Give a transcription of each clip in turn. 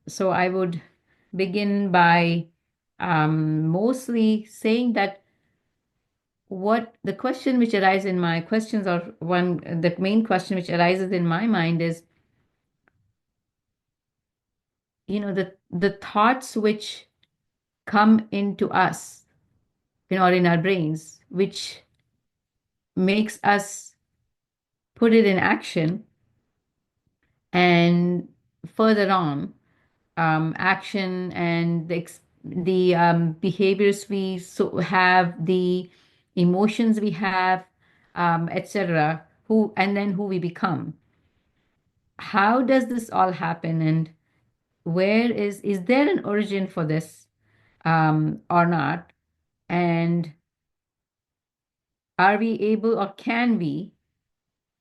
So I would begin by mostly saying that what the question which arises in my questions, or one, the main question which arises in my mind is, the thoughts which come into us, or in our brains, which makes us put it in action, and further on, action and the behaviors we have, the emotions we have, etc. Who and then who we become. How does this all happen, and where is there an origin for this, or not? And are we able, or can we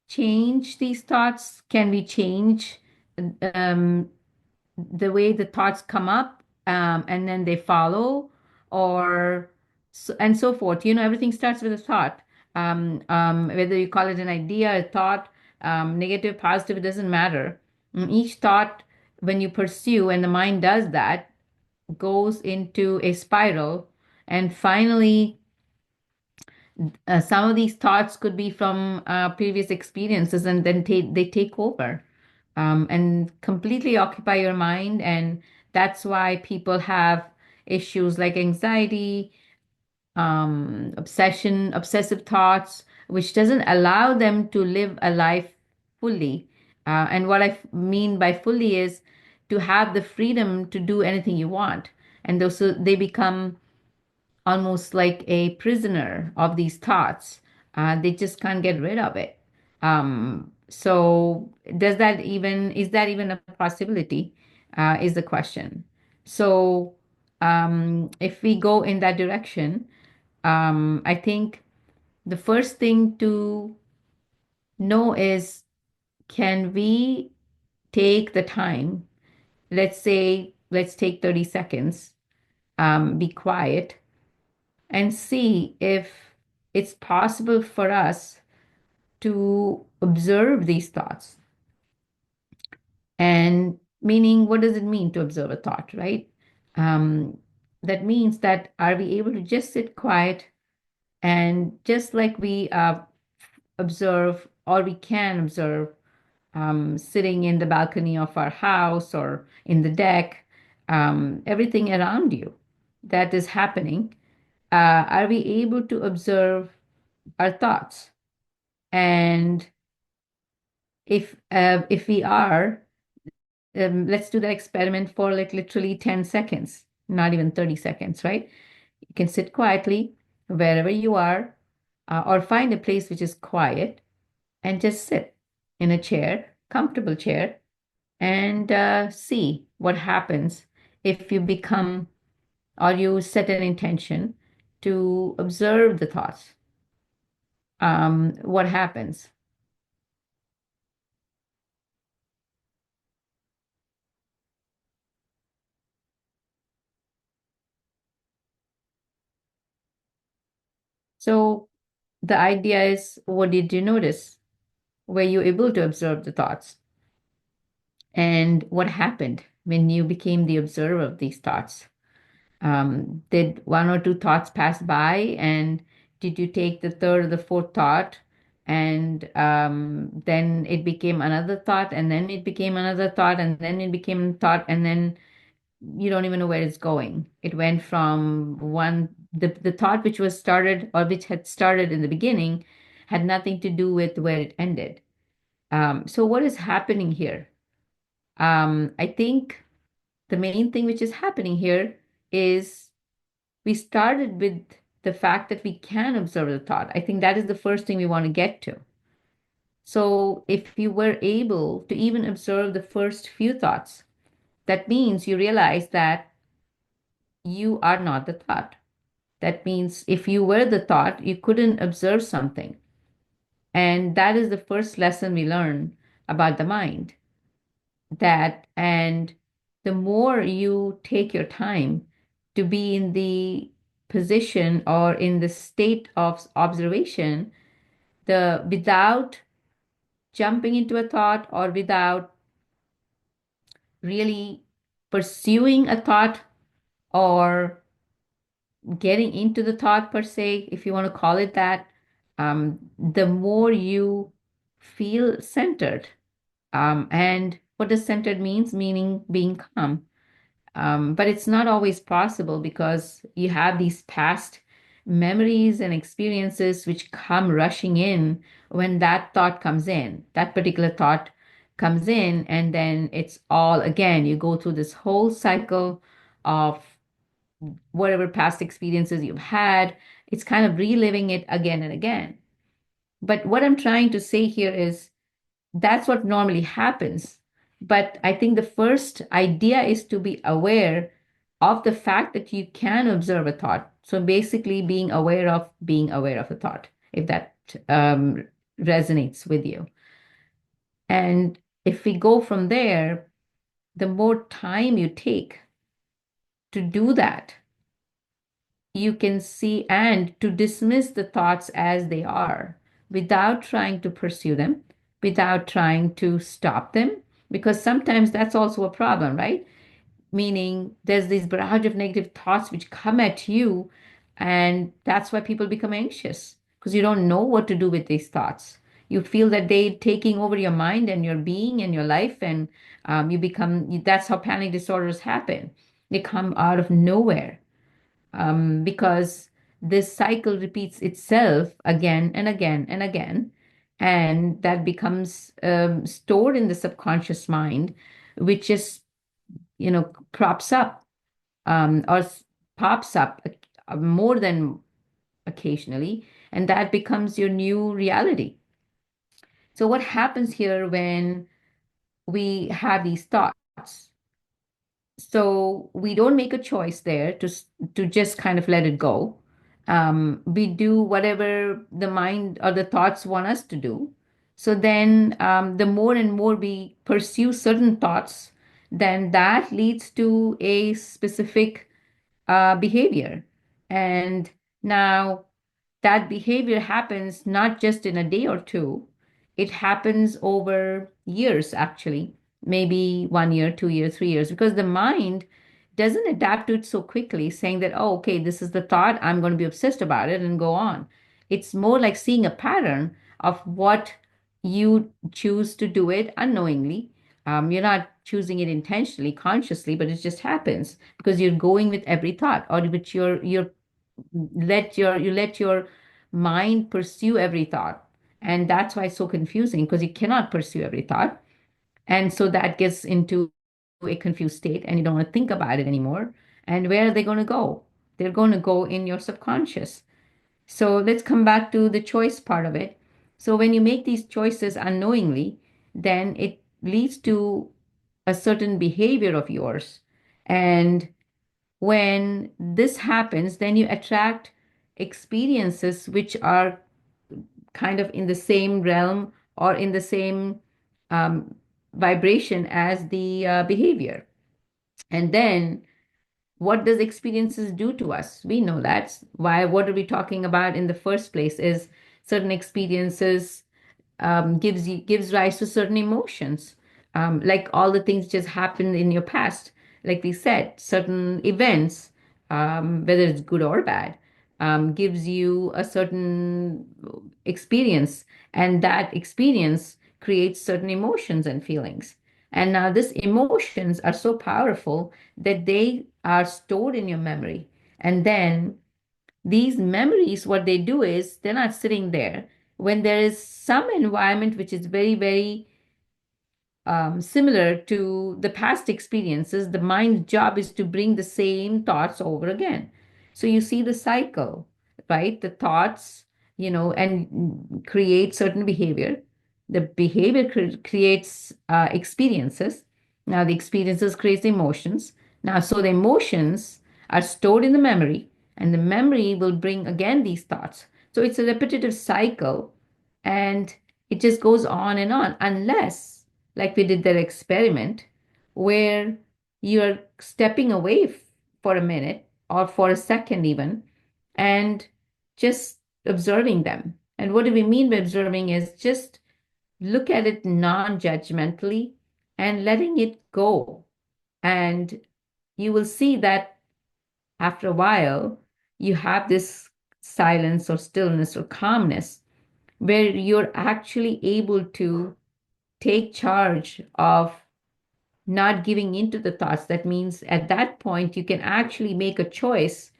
change these thoughts? Can we change um, the way the thoughts come up, and then they follow, or and so forth? Everything starts with a thought. Whether you call it an idea, a thought, negative, positive, it doesn't matter. Each thought, when you pursue, and the mind does that, goes into a spiral, and finally, some of these thoughts could be from previous experiences, and then they take over, and completely occupy your mind. And that's why people have issues like anxiety, obsessive thoughts, which doesn't allow them to live a life fully. And what I mean by fully is to have the freedom to do anything you want. And those, so they become almost like a prisoner of these thoughts. They just can't get rid of it. So is that even a possibility? Is the question. So if we go in that direction, I think the first thing to know is, can we take the time? Let's say, let's take 30 seconds, be quiet, and see if it's possible for us to observe these thoughts. And meaning, what does it mean to observe a thought, right? Um, that means that, are we able to just sit quiet, and just like we observe, or we can observe, sitting in the balcony of our house or in the deck, everything around you that is happening, are we able to observe our thoughts? And if we are, let's do that experiment for like literally 10 seconds, not even 30 seconds, right? You can sit quietly wherever you are, or find a place which is quiet, and just sit in a chair, comfortable chair, and see what happens if you become, or you set an intention to observe the thoughts. What happens? So the idea is, what did you notice? Were you able to observe the thoughts? And what happened when you became the observer of these thoughts? Did one or two thoughts pass by, and did you take the third or the fourth thought, and then it became another thought, and then it became another thought, and then it became a thought, and then you don't even know where it's going. It went from the thought which was started, or which had started in the beginning, had nothing to do with where it ended. So what is happening here? I think the main thing which is happening here is, we started with the fact that we can observe the thought. I think that is the first thing we want to get to. So if you were able to even observe the first few thoughts, that means you realize that you are not the thought. That means if you were the thought, you couldn't observe something. And that is the first lesson we learn about the mind. And the more you take your time to be in the position, or in the state of observation, the without jumping into a thought, or without really pursuing a thought or getting into the thought per se, if you want to call it that, the more you feel centered. And what does centered means? Meaning being calm. But it's not always possible because you have these past memories and experiences which come rushing in when that thought comes in, that particular thought comes in, and then it's all again, you go through this whole cycle of whatever past experiences you've had. It's kind of reliving it again and again. But what I'm trying to say here is that's what normally happens. But I think the first idea is to be aware of the fact that you can observe a thought. So basically, being aware of a thought, if that resonates with you. And if we go from there, the more time you take to do that, you can see and to dismiss the thoughts as they are without trying to pursue them, without trying to stop them, because sometimes that's also a problem, right? Meaning there's this barrage of negative thoughts which come at you, and that's why people become anxious because you don't know what to do with these thoughts. You feel that they're taking over your mind and your being and your life, and that's how panic disorders happen. They come out of nowhere because this cycle repeats itself again and again and again. And that becomes stored in the subconscious mind, which just, props up or pops up more than occasionally. And that becomes your new reality. So, what happens here when we have these thoughts? So we don't make a choice there to just kind of let it go. We do whatever the mind or the thoughts want us to do. So then, the more and more we pursue certain thoughts, then that leads to a specific behavior. And now that behavior happens not just in a day or two, it happens over years, actually, maybe 1 year, 2 years, 3 years, because the mind doesn't adapt to it so quickly, saying that, oh, okay, this is the thought, I'm going to be obsessed about it and go on. It's more like seeing a pattern of what you choose to do it unknowingly. You're not choosing it intentionally, consciously, but it just happens because you're going with every thought, or with you let your mind pursue every thought. And that's why it's so confusing because you cannot pursue every thought. And so that gets into a confused state and you don't want to think about it anymore. And where are they going to go? They're going to go in your subconscious. So let's come back to the choice part of it. So when you make these choices unknowingly, then it leads to a certain behavior of yours. And when this happens, then you attract experiences which are kind of in the same realm or in the same um, vibration as the behavior. And then what does experiences do to us? We know that. Why, what are we talking about in the first place is certain experiences gives rise to certain emotions, like all the things just happened in your past. Like we said, certain events, whether it's good or bad, gives you a certain experience, and that experience creates certain emotions and feelings. And now these emotions are so powerful that they are stored in your memory. And then these memories, what they do is they're not sitting there. When there is some environment which is very, very similar to the past experiences, the mind's job is to bring the same thoughts over again. So you see the cycle, right? The thoughts, and create certain behavior. The behavior creates experiences. Now the experiences creates emotions. Now, so the emotions are stored in the memory, and the memory will bring again these thoughts. So it's a repetitive cycle, and it just goes on unless, like we did that experiment where you're stepping away for a minute or for a second even and just observing them. And what do we mean by observing is just look at it non-judgmentally and letting it go. And you will see that after a while, you have this silence or stillness or calmness where you're actually able to take charge of not giving into the thoughts. That means at that point, you can actually make a choice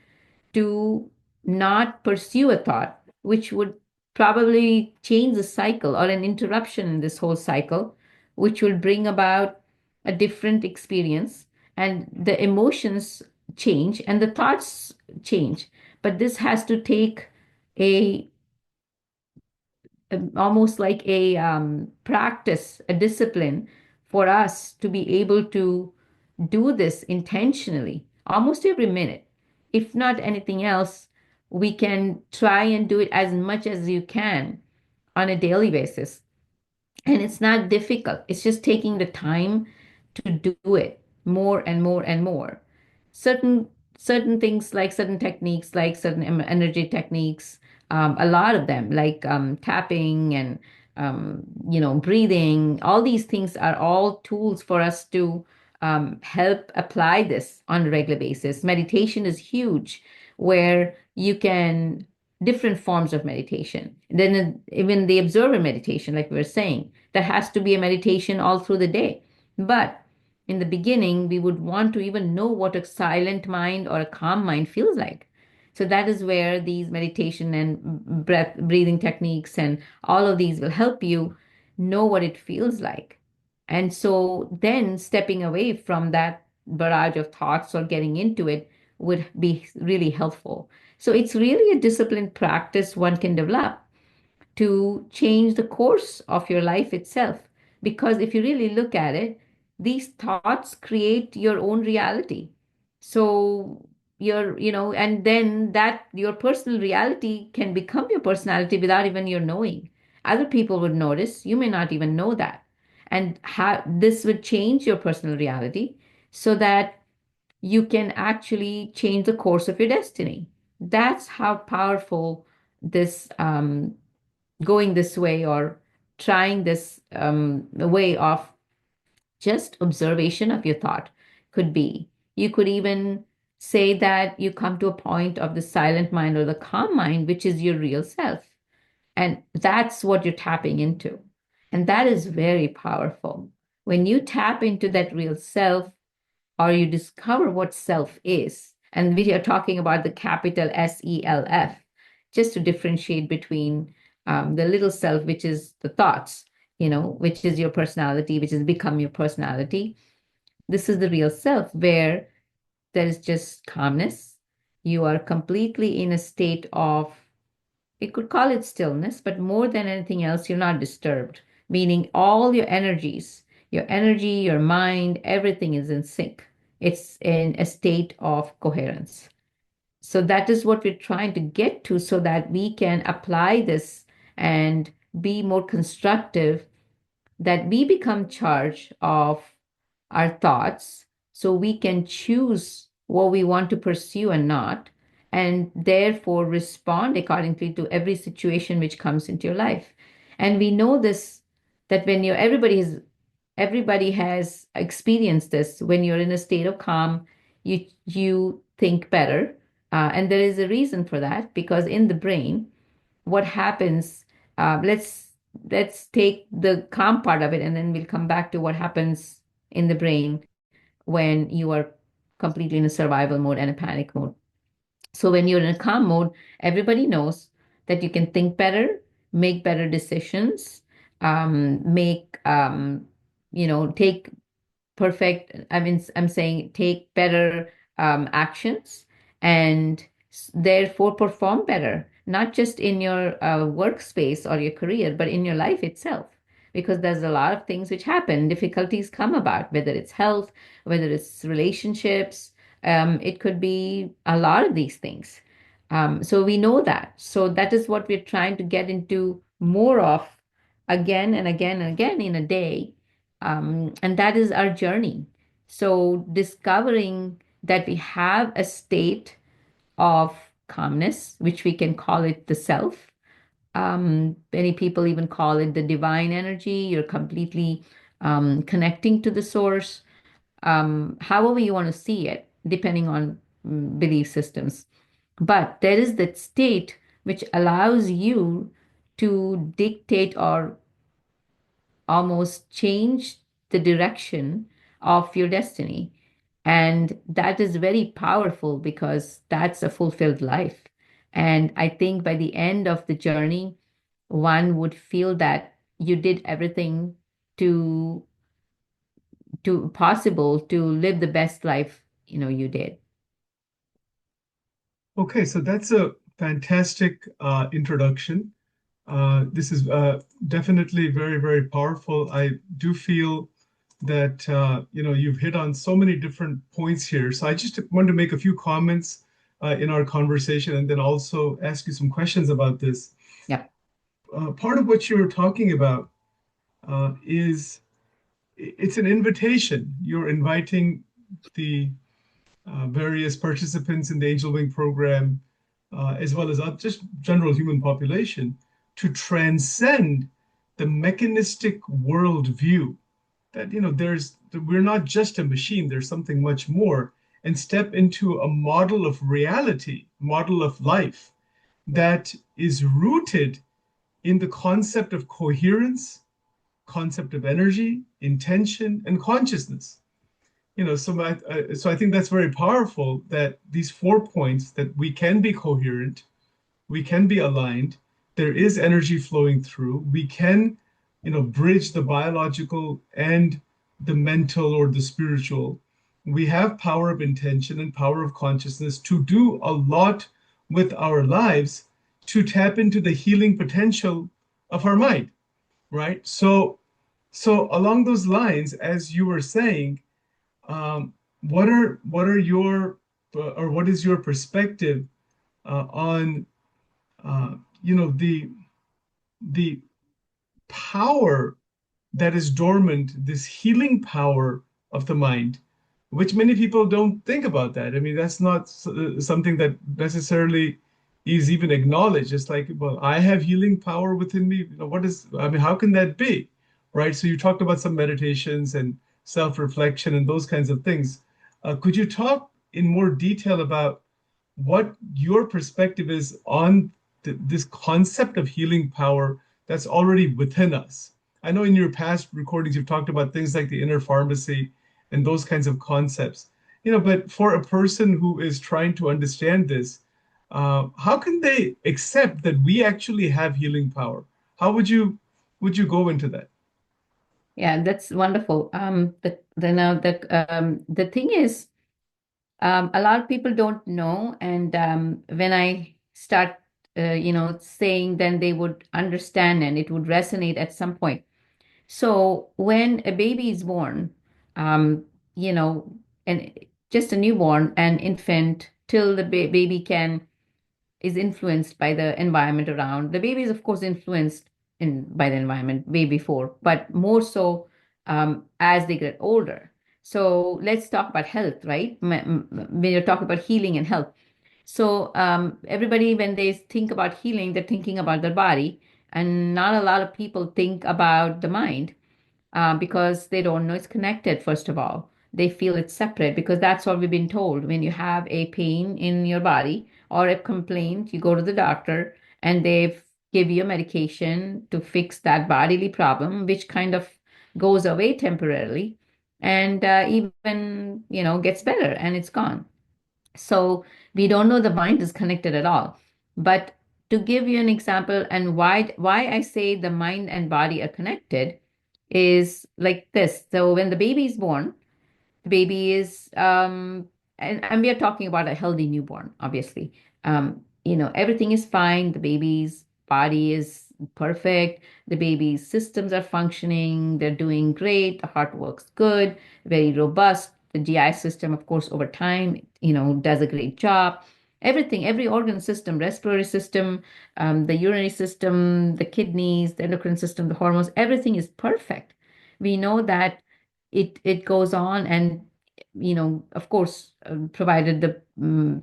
to not pursue a thought, which would probably change the cycle or an interruption in this whole cycle, which will bring about a different experience. And the emotions change and the thoughts change. But this has to take a almost like a practice, a discipline for us to be able to do this intentionally almost every minute. If not anything else, we can try and do it as much as you can on a daily basis. And it's not difficult, it's just taking the time to do it more and more and more. Certain things, like certain techniques, like certain energy techniques, a lot of them, like tapping and breathing, all these things are all tools for us to help apply this on a regular basis. Meditation is huge, where you can different forms of meditation. Then even the observer meditation, like we were saying, that has to be a meditation all through the day. But in the beginning, we would want to even know what a silent mind or a calm mind feels like. So that is where these meditation and breathing techniques and all of these will help you know what it feels like. And so then stepping away from that barrage of thoughts or getting into it would be really helpful. So it's really a disciplined practice one can develop to change the course of your life itself. Because if you really look at it, these thoughts create your own reality. So and then that your personal reality can become your personality without even your knowing. Other people would notice, you may not even know that. And how this would change your personal reality so that you can actually change the course of your destiny. That's how powerful this going this way or trying this way of just observation of your thought could be. You could even say that you come to a point of the silent mind or the calm mind, which is your real self. And that's what you're tapping into. And that is very powerful. When you tap into that real self, or you discover what self is. And we are talking about the capital SELF, just to differentiate between the little self, which is the thoughts, which is your personality, which has become your personality. This is the real self where there is just calmness. You are completely in a state of, you could call it stillness, but more than anything else, you're not disturbed, meaning all your energies, your energy, your mind, everything is in sync. It's in a state of coherence. So that is what we're trying to get to so that we can apply this and be more constructive, that we become charge of our thoughts so we can choose what we want to pursue and not, and therefore respond accordingly to every situation which comes into your life. And we know this, that when you're everybody has experienced this. When you're in a state of calm, you think better, and there is a reason for that, because in the brain, what happens, let's take the calm part of it, and then we'll come back to what happens in the brain when you are completely in a survival mode and a panic mode. So when you're in a calm mode, everybody knows that you can think better, make better decisions, make take perfect, I mean, I'm saying take better actions, and therefore perform better, not just in your workspace or your career, but in your life itself. Because there's a lot of things which happen, difficulties come about, whether it's health, whether it's relationships, it could be a lot of these things. So we know that. So that is what we're trying to get into more of, again and again and again in a day, and that is our journey. So, discovering that we have a state of calmness, which we can call it the self. Many people even call it the divine energy. You're completely connecting to the source. however you want to see it, depending on belief systems. But there is that state which allows you to dictate or almost change the direction of your destiny. And that is very powerful because that's a fulfilled life. And I think by the end of the journey, one would feel that you did everything to possible to live the best life you did. Okay, so that's a fantastic introduction. This is definitely very, very powerful. I do feel that you've hit on so many different points here. So I just want to make a few comments in our conversation and then also ask you some questions about this. Yeah. Part of what you were talking about is it's an invitation. You're inviting the various participants in the Angel Wing program, as well as just general human population, to transcend the mechanistic worldview that we're not just a machine. There's something much more, and step into a model of reality, model of life that is rooted in the concept of coherence, concept of energy, intention, and consciousness. So I think that's very powerful that these 4 points that we can be coherent, we can be aligned, there is energy flowing through, we can, bridge the biological and the mental or the spiritual. We have power of intention and power of consciousness to do a lot with our lives to tap into the healing potential of our mind, right? So along those lines, as you were saying, what are your or what is your perspective on uh, the power that is dormant, this healing power of the mind, which many people don't think about that. I mean, that's not something that necessarily is even acknowledged. It's like, well, I have healing power within me. I mean, how can that be? Right? So you talked about some meditations and self-reflection and those kinds of things. Could you talk in more detail about what your perspective is on this concept of healing power that's already within us? I know in your past recordings you've talked about things like the inner pharmacy and those kinds of concepts. But for a person who is trying to understand this, how can they accept that we actually have healing power? How would you go into that? Yeah, that's wonderful. The thing is, a lot of people don't know, and when I start, saying, then they would understand, and it would resonate at some point. So when a baby is born, um, you know, and just a newborn, an infant, till the baby can is influenced by the environment around. The baby is, of course, influenced by the environment way before, but more so as they get older. So let's talk about health, right? When you're talking about healing and health. So everybody, when they think about healing, they're thinking about their body, and not a lot of people think about the mind because they don't know it's connected, first of all. They feel it's separate because that's what we've been told. When you have a pain in your body or a complaint, you go to the doctor and they give you a medication to fix that bodily problem, which kind of goes away temporarily and even, gets better and it's gone. So we don't know the mind is connected at all. But to give you an example and why I say the mind and body are connected is like this. So when the baby is born, the baby is and we are talking about a healthy newborn, obviously. Everything is fine. The baby's body is perfect. The baby's systems are functioning. They're doing great. The heart works good, very robust. The GI system, of course, over time, does a great job. Everything, every organ system, respiratory system, the urinary system, the kidneys, the endocrine system, the hormones, everything is perfect. We know that it goes on, and of course, provided the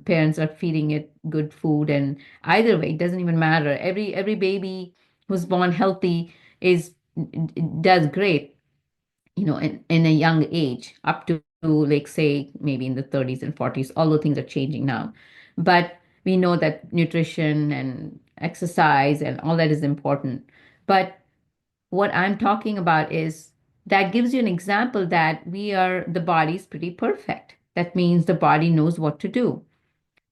parents are feeding it good food, and either way, it doesn't even matter. Every baby who's born healthy is does great, in a young age, up to like say maybe in the 30s and 40s, although things are changing now. But we know that nutrition and exercise and all that is important. But what I'm talking about is that gives you an example that the body is pretty perfect. That means the body knows what to do.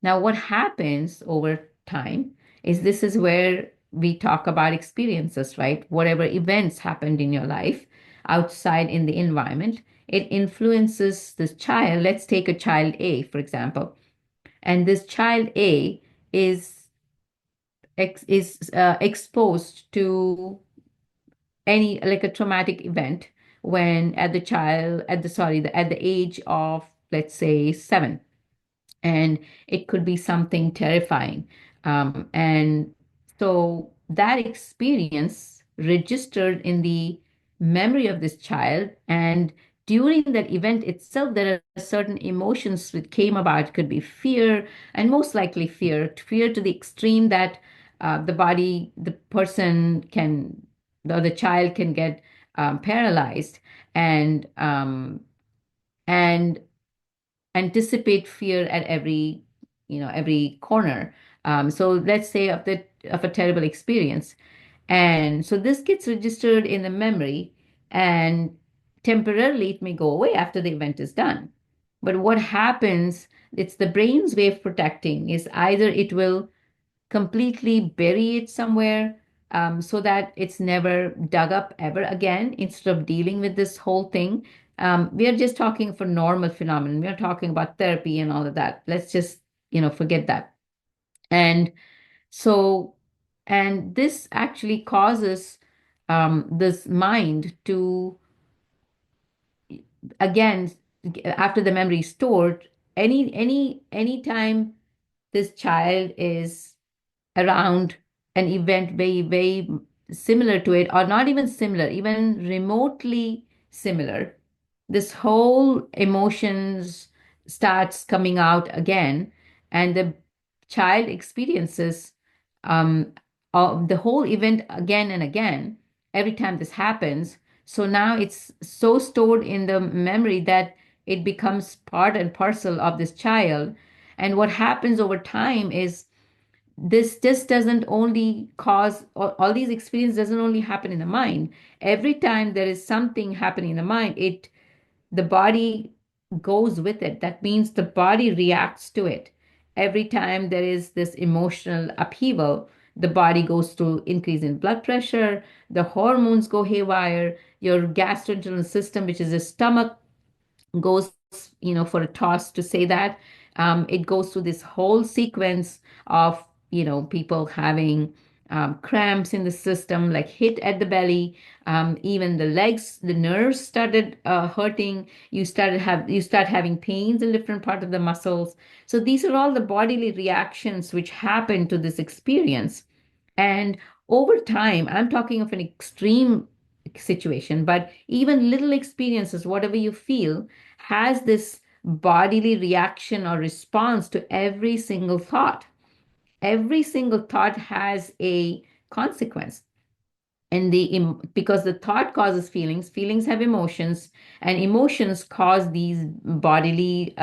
Now, what happens over time is this is where we talk about experiences, right? Whatever events happened in your life outside in the environment, it influences this child. Let's take a child A, for example. And this child A is exposed to any like a traumatic event when at the child at the sorry the, at the age of let's say 7, and it could be something terrifying. And so that experience registered in the memory of this child. And during that event itself, there are certain emotions that came about. It could be fear, and most likely fear to the extreme that the person can, the child can get paralyzed and and anticipate fear at every corner. So let's say of a terrible experience, and so this gets registered in the memory, and temporarily it may go away after the event is done. But what happens, it's the brain's way of protecting, is either it will completely bury it somewhere, so that it's never dug up ever again instead of dealing with this whole thing. We are just talking for normal phenomenon. We are talking about therapy and all of that. Let's just, forget that. And so, and this actually causes this mind to, again, after the memory is stored, anytime this child is around an event very similar to it, or not even similar, even remotely similar, this whole emotions starts coming out again, and the child experiences um, the whole event again and again every time this happens. So now it's so stored in the memory that it becomes part and parcel of this child. And what happens over time is this just doesn't only cause all these experiences doesn't only happen in the mind. Every time there is something happening in the mind, it the body goes with it. That means the body reacts to it. Every time there is this emotional upheaval, the body goes through increase in blood pressure, the hormones go haywire, your gastrointestinal system, which is the stomach, goes, for a toss, to say that. It goes through this whole sequence of, people having cramps in the system, like hit at the belly. Even the legs, the nerves started hurting. You start having pains in different part of the muscles. So these are all the bodily reactions which happen to this experience. And over time, I'm talking of an extreme situation, but even little experiences, whatever you feel, has this bodily reaction or response to every single thought. Every single thought has a consequence. And because the thought causes feelings have emotions, and emotions cause these bodily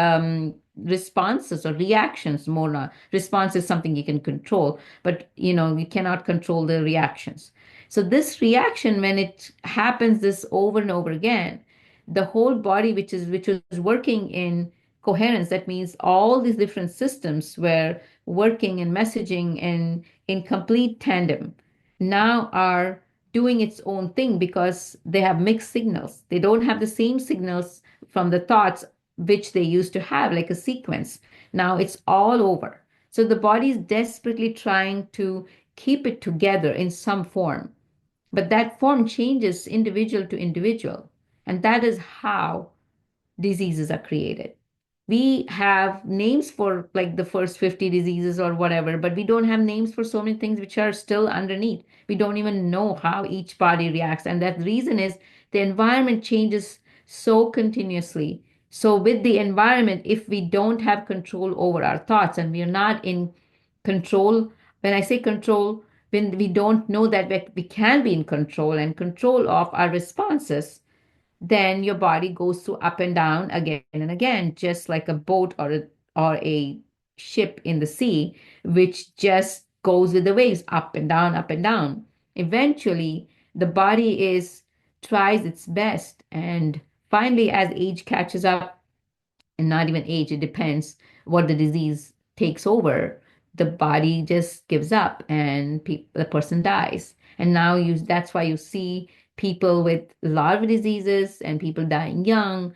responses or reactions. More not response is something you can control, but you cannot control the reactions. So this reaction, when it happens this over and over again, the whole body, which was working in coherence, that means all these different systems were working and messaging and in complete tandem, now are doing its own thing because they have mixed signals. They don't have the same signals from the thoughts which they used to have, like a sequence. Now it's all over. So the body is desperately trying to keep it together in some form. But that form changes individual to individual. And that is how diseases are created. We have names for like the first 50 diseases or whatever, but we don't have names for so many things which are still underneath. We don't even know how each body reacts. And that reason is the environment changes so continuously. So, with the environment, if we don't have control over our thoughts and we are not in control, when I say control, when we don't know that we can be in control and control of our responses, then your body goes through up and down again and again, just like a boat or a ship in the sea, which just goes with the waves, up and down, up and down. Eventually, the body is tries its best, and finally, as age catches up, and not even age, it depends what the disease takes over. The body just gives up and the person dies. And now that's why you see people with a lot of diseases and people dying young,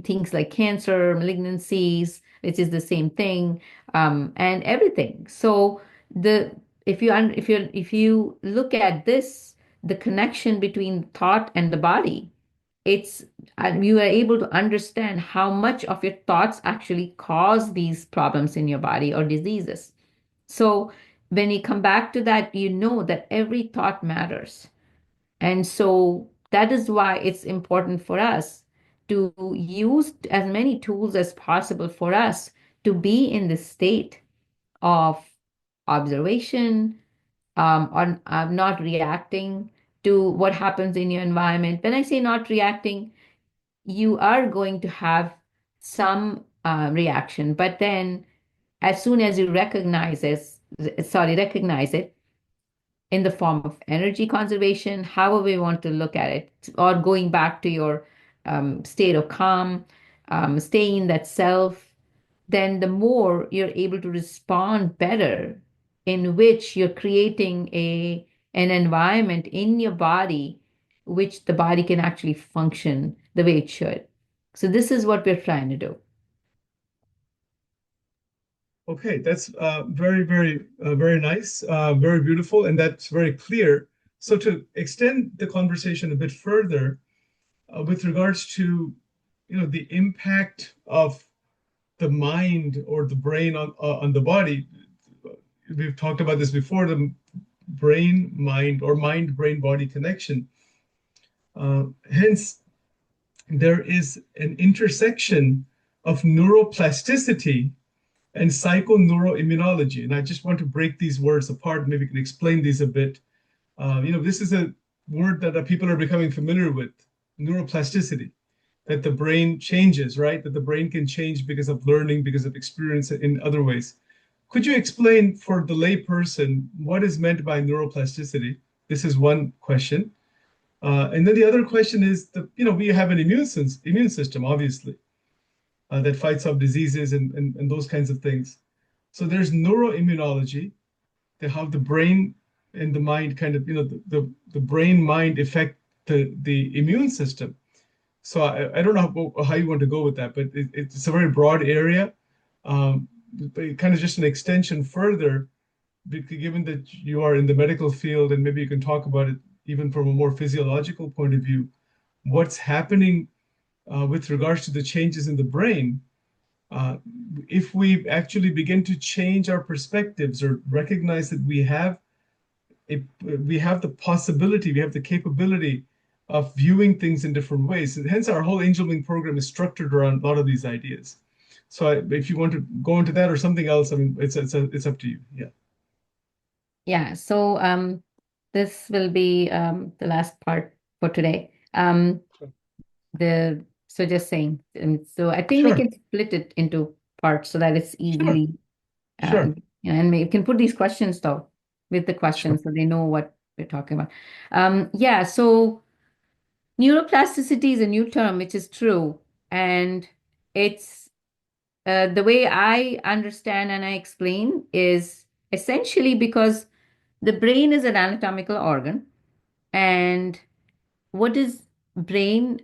things like cancer, malignancies, which is the same thing, and everything. So the if you look at this, the connection between thought and the body, it's and you are able to understand how much of your thoughts actually cause these problems in your body or diseases. So when you come back to that, you know that every thought matters. And so that is why it's important for us to use as many tools as possible for us to be in the state of observation, on not reacting to what happens in your environment. When I say not reacting, you are going to have some reaction, but then as soon as you recognize it in the form of energy conservation, however we want to look at it, or going back to your state of calm, staying in that self, then the more you're able to respond better, in which you're creating an environment in your body which the body can actually function the way it should. So this is what we're trying to do. Okay, that's very nice, very beautiful, and that's very clear. So to extend the conversation a bit further, with regards to, the impact of the mind or the brain on the body, we've talked about this before, the brain mind or mind brain body connection. Hence, there is an intersection of neuroplasticity and psychoneuroimmunology. And I just want to break these words apart. Maybe you can explain these a bit. This is a word that people are becoming familiar with, neuroplasticity, that the brain changes, right? That the brain can change because of learning, because of experience in other ways. Could you explain for the layperson what is meant by neuroplasticity? This is one question. And then the other question is, we have an immune system, obviously, that fights off diseases and those kinds of things. So there's neuroimmunology, how the brain and the mind kind of, the brain mind affect the immune system. So I don't know how you want to go with that, but it's a very broad area. But kind of just an extension further, given that you are in the medical field, and maybe you can talk about it even from a more physiological point of view, what's happening with regards to the changes in the brain. Uh, if we actually begin to change our perspectives or recognize that we have the possibility, we have the capability of viewing things in different ways. And hence, our whole Angel Wing program is structured around a lot of these ideas. So, if you want to go into that or something else, I mean, it's up to you. Yeah. Yeah, so this will be the last part for today. Sure. The so just saying, so I think we Sure. can split it into parts so that it's Sure. easily, Sure. and we can put these questions though with the Sure. questions so they know what we're talking about. Yeah, so neuroplasticity is a new term, which is true, and it's the way I understand and I explain is essentially because the brain is an anatomical organ, and what is brain?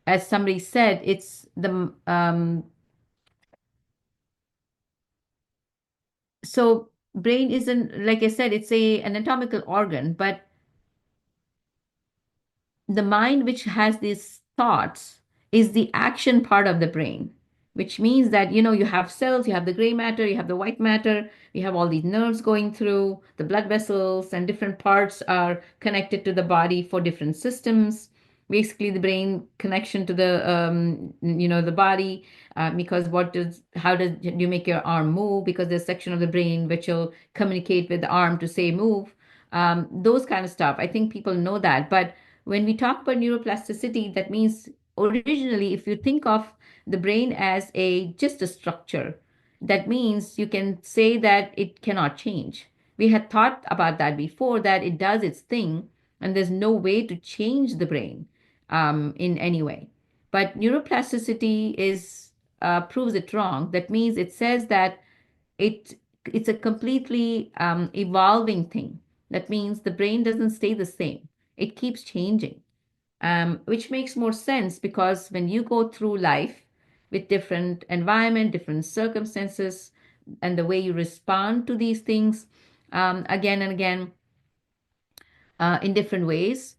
As somebody said, it's the so brain isn't, like I said, it's a anatomical organ, but the mind, which has these thoughts, is the action part of the brain, which means that, you have cells, you have the gray matter, you have the white matter, you have all these nerves going through, the blood vessels, and different parts are connected to the body for different systems. Basically, the brain connection to the body, because how does you make your arm move? Because there's a section of the brain which will communicate with the arm to say move. Those kind of stuff. I think people know that, but when we talk about neuroplasticity, that means originally, if you think of the brain as a just a structure, that means you can say that it cannot change. We had thought about that before, that it does its thing, and there's no way to change the brain in any way. But neuroplasticity is proves it wrong. That means it says that it it's a completely evolving thing. That means the brain doesn't stay the same. It keeps changing, which makes more sense because when you go through life with different environment, different circumstances, and the way you respond to these things again and again in different ways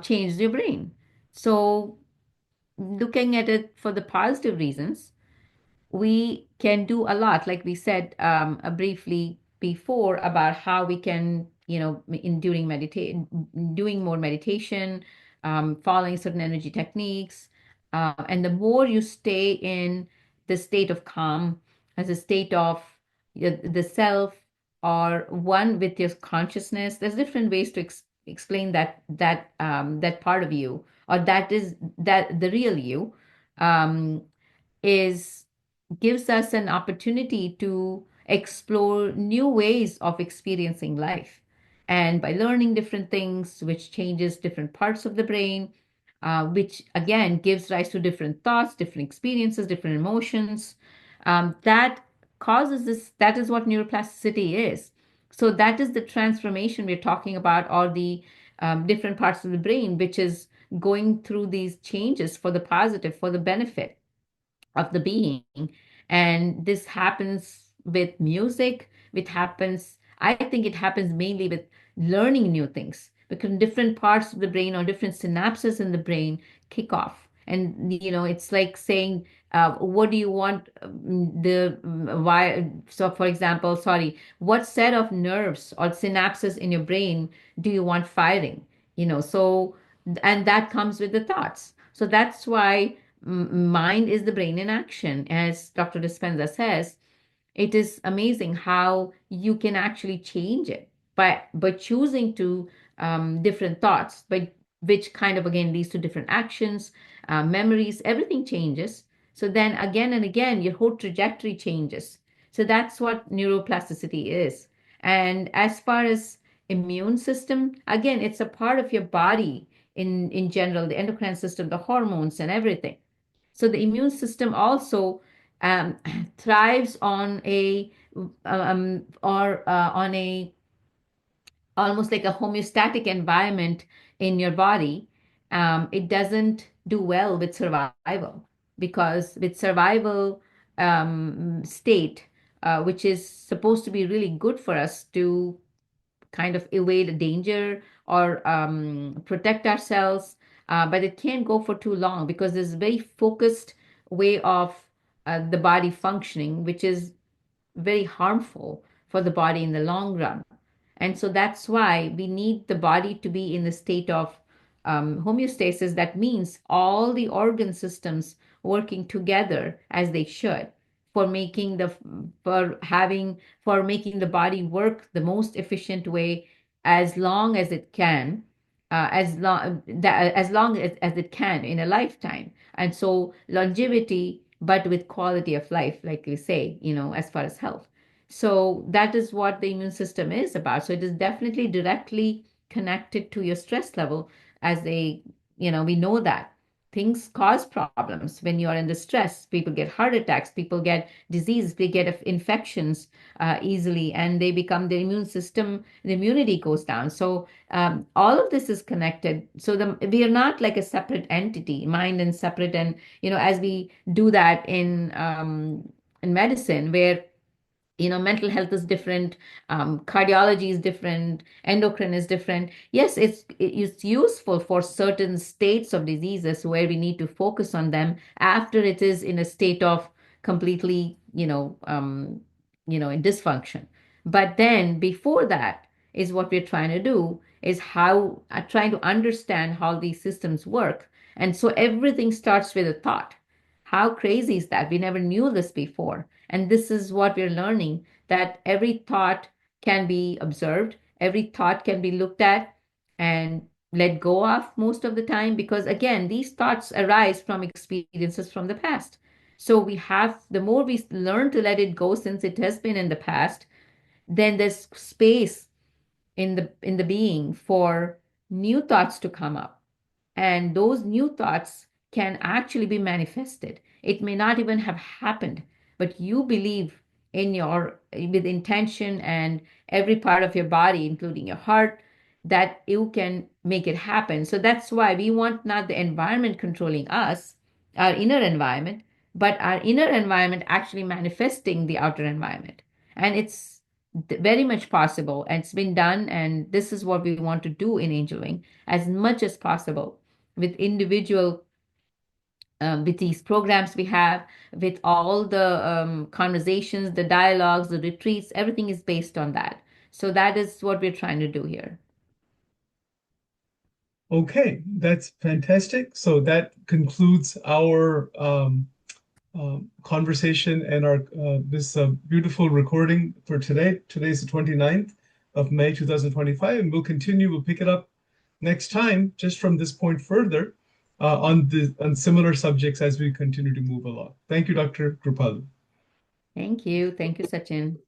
changes your brain. So looking at it for the positive reasons, we can do a lot, like we said briefly before, about how we can, in during meditate, doing more meditation, following certain energy techniques, and the more you stay in the state of calm, as a state of the self, or one with your consciousness. There's different ways to explain that part of you, or that is that the real you. Um, is gives us an opportunity to explore new ways of experiencing life. And by learning different things, which changes different parts of the brain, which again gives rise to different thoughts, different experiences, different emotions, that causes this. That is what neuroplasticity is. So, that is the transformation we're talking about, or the different parts of the brain, which is going through these changes for the positive, for the benefit of the being. And this happens with music, which happens, I think it happens mainly with learning new things, because different parts of the brain or different synapses in the brain kick off. And it's like saying, what do you want, why? So, for example, sorry, what set of nerves or synapses in your brain do you want firing? So, and that comes with the thoughts. So that's why mind is the brain in action, as Dr. Dispenza says. It is amazing how you can actually change it by choosing to different thoughts, but which kind of again leads to different actions, memories, everything changes. So then again and again, your whole trajectory changes. So that's what neuroplasticity is. And as far as immune system, again, it's a part of your body in general, the endocrine system, the hormones and everything. So the immune system also um, thrives on a or on a almost like a homeostatic environment in your body. It doesn't do well with survival, because with survival state, which is supposed to be really good for us to kind of evade danger or protect ourselves, but it can't go for too long because there's a very focused way of the body functioning, which is very harmful for the body in the long run. And so that's why we need the body to be in the state of homeostasis. That means all the organ systems working together as they should, for making the for having for making the body work the most efficient way, as long as it can, as long as it can in a lifetime. And so longevity, but with quality of life, like we say, as far as health. So that is what the immune system is about. So it is definitely directly connected to your stress level. As we know that things cause problems when you are in the stress. People get heart attacks, people get diseases, they get infections easily, and they become their immune system, the immunity goes down. So all of this is connected. So we are not like a separate entity, mind and separate. And as we do that in medicine, where mental health is different, cardiology is different, endocrine is different. Yes, it's useful for certain states of diseases where we need to focus on them after it is in a state of completely in dysfunction. But then before that is what we're trying to do, is how trying to understand how these systems work. And so everything starts with a thought. How crazy is that? We never knew this before. And this is what we're learning, that every thought can be observed, every thought can be looked at, and let go of most of the time, because again, these thoughts arise from experiences from the past. So we have, the more we learn to let it go, since it has been in the past, then there's space in the being for new thoughts to come up, and those new thoughts can actually be manifested. It may not even have happened, but you believe in your, with intention and every part of your body, including your heart, that you can make it happen. So that's why we want not the environment controlling us, our inner environment, but our inner environment actually manifesting the outer environment. And it's very much possible, and it's been done, and this is what we want to do in angel wing as much as possible, with individual, with these programs we have, with all the conversations, the dialogues, the retreats, everything is based on that. So that is what we're trying to do here. Okay, that's fantastic. So that concludes our conversation and our this beautiful recording for today. Today's the 29th of May 2025, and we'll continue. We'll pick it up next time, just from this point further, on similar subjects as we continue to move along. Thank you, Dr. Kripalu. Thank you, Sachin.